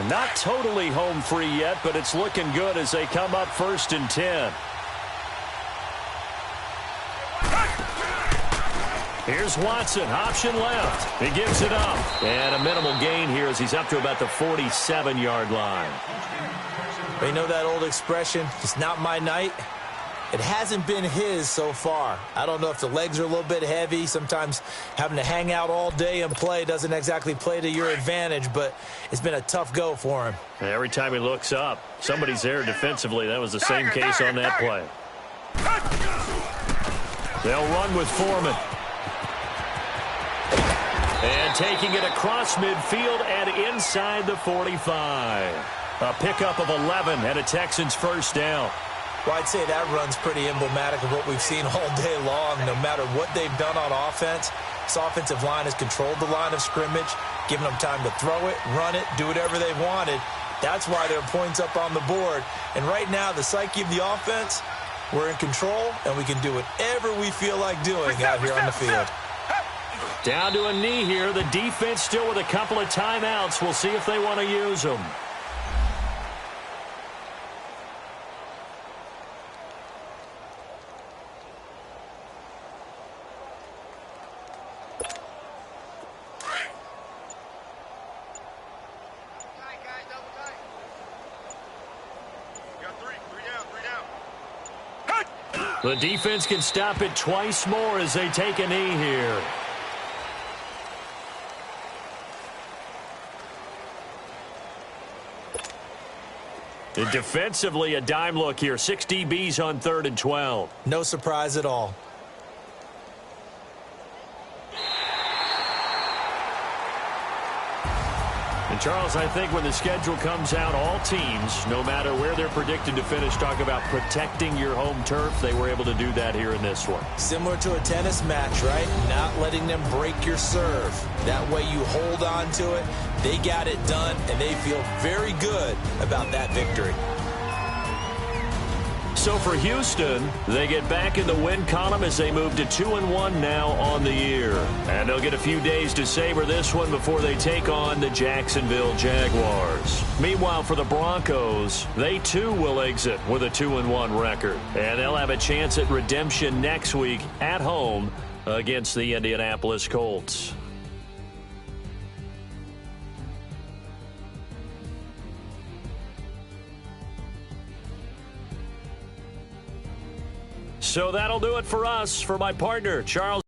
Not totally home free yet, but it's looking good as they come up 1st and 10. Here's Watson, option left. He gives it up. And a minimal gain here as he's up to about the 47-yard line. You know that old expression, it's not my night? It hasn't been his so far. I don't know if the legs are a little bit heavy. Sometimes having to hang out all day and play doesn't exactly play to your advantage, but it's been a tough go for him. And every time he looks up, somebody's there defensively. That was the same case on that play. They'll run with Foreman. And taking it across midfield and inside the 45. A pickup of 11 and a Texans first down. Well, I'd say that run's pretty emblematic of what we've seen all day long. No matter what they've done on offense, this offensive line has controlled the line of scrimmage, given them time to throw it, run it, do whatever they wanted. That's why there are points up on the board. And right now, the psyche of the offense, we're in control, and we can do whatever we feel like doing out here on the field. Down to a knee here. The defense still with a couple of timeouts. We'll see if they want to use them. The defense can stop it twice more as they take a knee here. And defensively, a dime look here. 6 DBs on 3rd and 12. No surprise at all. And, Charles, I think when the schedule comes out, all teams, no matter where they're predicted to finish, talk about protecting your home turf. They were able to do that here in this one. Similar to a tennis match, right? Not letting them break your serve. That way you hold on to it. They got it done, and they feel very good about that victory. So for Houston, they get back in the win column as they move to 2-1 now on the year. And they'll get a few days to savor this one before they take on the Jacksonville Jaguars. Meanwhile, for the Broncos, they too will exit with a 2-1 record. And they'll have a chance at redemption next week at home against the Indianapolis Colts. So that'll do it for us. For my partner, Charles